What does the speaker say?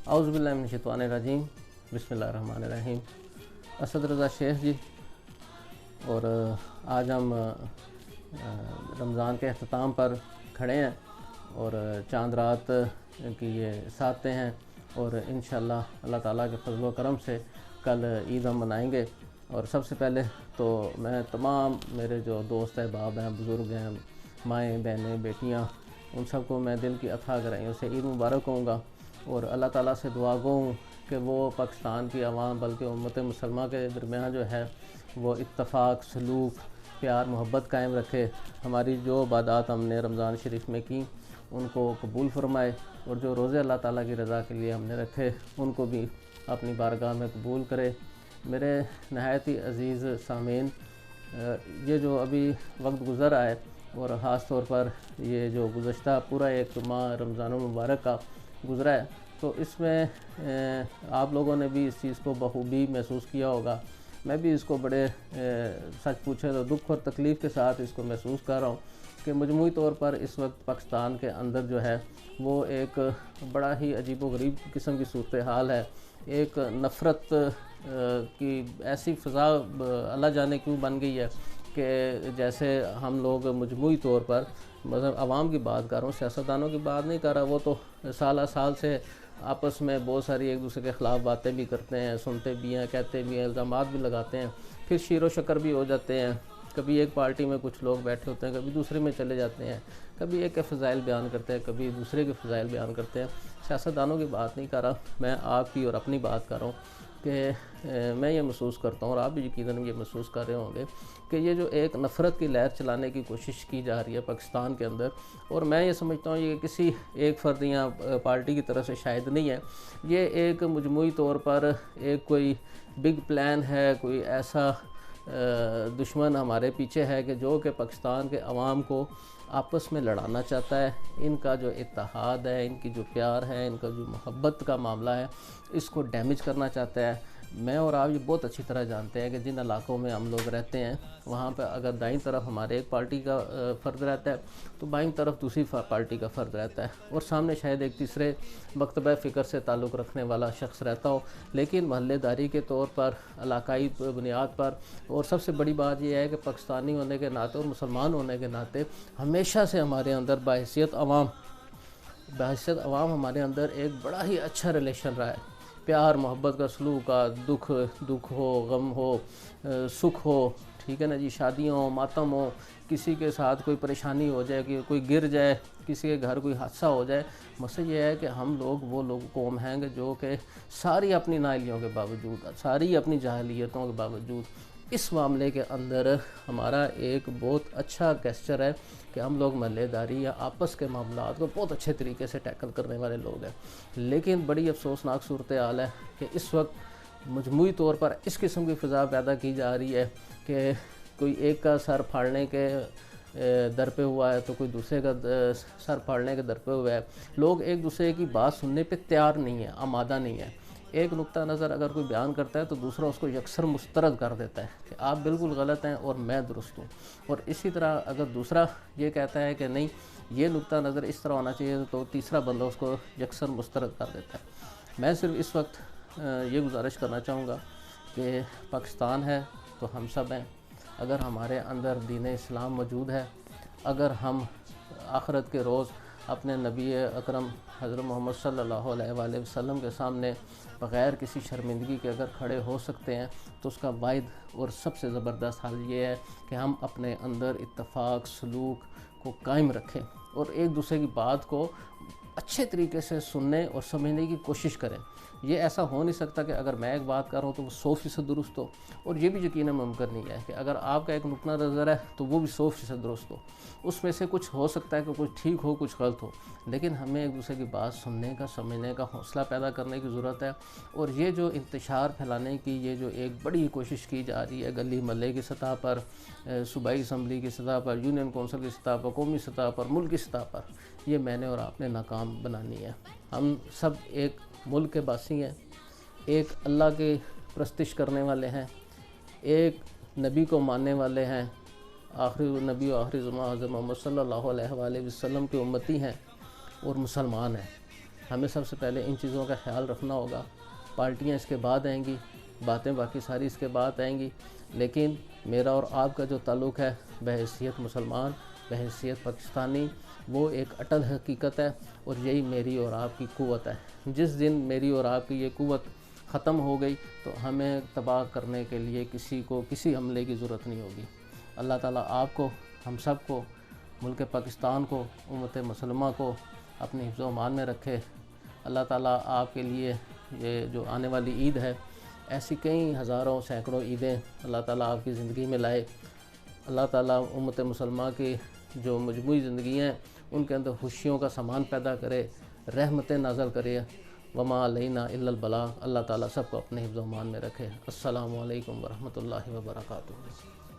اعوذ باللہ من الشیطان الرجیم، بسم اللہ الرحمن الرحیم۔ اسد رضا شیخ جی، اور آج ہم رمضان کے اختتام پر کھڑے ہیں اور چاند رات کی یہ ساتیں ہیں، اور انشاءاللہ اللہ تعالیٰ کے فضل و کرم سے کل عید ہم منائیں گے۔ اور سب سے پہلے تو میں تمام میرے جو دوست احباب ہیں، بزرگ ہیں، مائیں بہنیں بیٹیاں، ان سب کو میں دل کی اتھاہ گہرائیوں سے عید مبارک کہوں گا، اور اللہ تعالیٰ سے دعا گو ہوں کہ وہ پاکستان کی عوام بلکہ امت مسلمہ کے درمیان جو ہے وہ اتفاق، سلوک، پیار، محبت قائم رکھے۔ ہماری جو عبادات ہم نے رمضان شریف میں کی ان کو قبول فرمائے، اور جو روزے اللہ تعالیٰ کی رضا کے لیے ہم نے رکھے ان کو بھی اپنی بارگاہ میں قبول کرے۔ میرے نہایت ہی عزیز سامعین، یہ جو ابھی وقت گزر آئے اور خاص طور پر یہ جو گزشتہ پورا ایک ماہ رمضان المبارک کا گزرا ہے، تو اس میں آپ لوگوں نے بھی اس چیز کو بخوبی محسوس کیا ہوگا۔ میں بھی اس کو بڑے سچ پوچھے تو دکھ اور تکلیف کے ساتھ اس کو محسوس کر رہا ہوں کہ مجموعی طور پر اس وقت پاکستان کے اندر جو ہے وہ ایک بڑا ہی عجیب و غریب قسم کی صورتحال ہے۔ ایک نفرت کی ایسی فضا اللہ جانے کیوں بن گئی ہے کہ جیسے ہم لوگ مجموعی طور پر، مطلب عوام کی بات کر رہا ہوں، سیاستدانوں کی بات نہیں کر رہا، وہ تو سالہ سال سے آپس میں بہت ساری ایک دوسرے کے خلاف باتیں بھی کرتے ہیں، سنتے بھی ہیں، کہتے بھی ہیں، الزامات بھی لگاتے ہیں، پھر شیر و شکر بھی ہو جاتے ہیں۔ کبھی ایک پارٹی میں کچھ لوگ بیٹھے ہوتے ہیں، کبھی دوسرے میں چلے جاتے ہیں، کبھی ایک کے فضائل بیان کرتے ہیں، کبھی دوسرے کے فضائل بیان کرتے ہیں۔ سیاستدانوں کی بات نہیں کر رہا، میں آپ کی اور اپنی بات کر رہا ہوں کہ میں یہ محسوس کرتا ہوں، اور آپ بھی یقیناً یہ محسوس کر رہے ہوں گے کہ یہ جو ایک نفرت کی لہر چلانے کی کوشش کی جا رہی ہے پاکستان کے اندر، اور میں یہ سمجھتا ہوں یہ کسی ایک فرد یا پارٹی کی طرف سے شاید نہیں ہے، یہ ایک مجموعی طور پر ایک کوئی بگ پلان ہے، کوئی ایسا دشمن ہمارے پیچھے ہے کہ جو کہ پاکستان کے عوام کو آپس میں لڑانا چاہتا ہے۔ ان کا جو اتحاد ہے، ان کی جو پیار ہے، ان کا جو محبت کا معاملہ ہے، اس کو ڈیمیج کرنا چاہتا ہے۔ میں اور آپ یہ بہت اچھی طرح جانتے ہیں کہ جن علاقوں میں ہم لوگ رہتے ہیں وہاں پہ اگر دائیں طرف ہمارے ایک پارٹی کا فرد رہتا ہے تو بائیں طرف دوسری پارٹی کا فرد رہتا ہے، اور سامنے شاید ایک تیسرے مکتبہ فکر سے تعلق رکھنے والا شخص رہتا ہو، لیکن محلے داری کے طور پر، علاقائی بنیاد پر، اور سب سے بڑی بات یہ ہے کہ پاکستانی ہونے کے ناطے اور مسلمان ہونے کے ناطے ہمیشہ سے ہمارے اندر بحیثیت عوام ہمارے اندر ایک بڑا ہی اچھا ریلیشن رہا ہے، پیار محبت کا سلوک کا، دکھ ہو، غم ہو، سکھ ہو، ٹھیک ہے نا جی، شادیاں ہو، ماتم ہو، کسی کے ساتھ کوئی پریشانی ہو جائے، کہ کوئی گر جائے، کسی کے گھر کوئی حادثہ ہو جائے، مسئلہ یہ ہے کہ ہم وہ قوم ہیں کہ جو کہ ساری اپنی نااہلیوں کے باوجود، ساری اپنی جاہلیتوں کے باوجود اس معاملے کے اندر ہمارا ایک بہت اچھا گیسچر ہے کہ ہم لوگ محلے داری یا آپس کے معاملات کو بہت اچھے طریقے سے ٹیکل کرنے والے لوگ ہیں۔ لیکن بڑی افسوسناک صورتحال ہے کہ اس وقت مجموعی طور پر اس قسم کی فضا پیدا کی جا رہی ہے کہ کوئی ایک کا سر پھاڑنے کے در پہ ہوا ہے تو کوئی دوسرے کا سر پھاڑنے کے در پہ ہوا ہے۔ لوگ ایک دوسرے کی بات سننے پہ تیار نہیں ہے، آمادہ نہیں ہے۔ ایک نقطہ نظر اگر کوئی بیان کرتا ہے تو دوسرا اس کو یکسر مسترد کر دیتا ہے کہ آپ بالکل غلط ہیں اور میں درست ہوں، اور اسی طرح اگر دوسرا یہ کہتا ہے کہ نہیں یہ نقطہ نظر اس طرح ہونا چاہیے تو تیسرا بندہ اس کو یکسر مسترد کر دیتا ہے۔ میں صرف اس وقت یہ گزارش کرنا چاہوں گا کہ پاکستان ہے تو ہم سب ہیں، اگر ہمارے اندر دین اسلام موجود ہے، اگر ہم آخرت کے روز اپنے نبی اکرم حضرت محمد صلی اللہ علیہ وآلہ وسلم کے سامنے بغیر کسی شرمندگی کے اگر کھڑے ہو سکتے ہیں تو اس کا واحد اور سب سے زبردست حل یہ ہے کہ ہم اپنے اندر اتفاق، سلوک کو قائم رکھیں اور ایک دوسرے کی بات کو اچھے طریقے سے سننے اور سمجھنے کی کوشش کریں۔ یہ ایسا ہو نہیں سکتا کہ اگر میں ایک بات کر رہا ہوں تو وہ 100% درست ہو، اور یہ بھی یقیناً ممکن نہیں ہے کہ اگر آپ کا ایک نقطہ نظر ہے تو وہ بھی 100% درست ہو۔ اس میں سے کچھ ہو سکتا ہے کہ کچھ ٹھیک ہو، کچھ غلط ہو، لیکن ہمیں ایک دوسرے کی بات سننے کا، سمجھنے کا حوصلہ پیدا کرنے کی ضرورت ہے۔ اور یہ جو انتشار پھیلانے کی یہ جو ایک بڑی کوشش کی جا رہی ہے گلی محلے کی سطح پر، صوبائی اسمبلی کی سطح پر، یونین کونسل کی سطح پر، قومی سطح پر، ملک کی سطح پر، یہ میں نے اور آپ نے ناکام بنانی ہے۔ ہم سب ایک ملک کے باسی ہیں، ایک اللہ کی پرستش کرنے والے ہیں، ایک نبی کو ماننے والے ہیں، آخری نبی و آخری زمان حضرت محمد صلی اللہ علیہ وآلہ وسلم کے امتی ہیں اور مسلمان ہیں۔ ہمیں سب سے پہلے ان چیزوں کا خیال رکھنا ہوگا۔ پارٹیاں اس کے بعد آئیں گی، باتیں باقی ساری اس کے بعد آئیں گی، لیکن میرا اور آپ کا جو تعلق ہے بحیثیت مسلمان، بحیثیت پاکستانی، وہ ایک اٹل حقیقت ہے، اور یہی میری اور آپ کی قوت ہے۔ جس دن میری اور آپ کی یہ قوت ختم ہو گئی تو ہمیں تباہ کرنے کے لیے کسی کو کسی حملے کی ضرورت نہیں ہوگی۔ اللہ تعالیٰ آپ کو، ہم سب کو، ملک پاکستان کو، امت مسلمہ کو اپنے حفظ و امان میں رکھے۔ اللہ تعالیٰ آپ کے لیے یہ جو آنے والی عید ہے، ایسی کئی ہزاروں سینکڑوں عیدیں اللہ تعالیٰ آپ کی زندگی میں لائے۔ اللہ تعالیٰ امت مسلمہ کی جو مجموعی زندگی ہیں ان کے اندر خوشیوں کا سامان پیدا کرے، رحمتیں نازل کرے۔ وما علینا الا البلاغ۔ اللہ تعالیٰ سب کو اپنے حفظ و امان میں رکھے۔ السلام علیکم ورحمۃ اللہ وبرکاتہ۔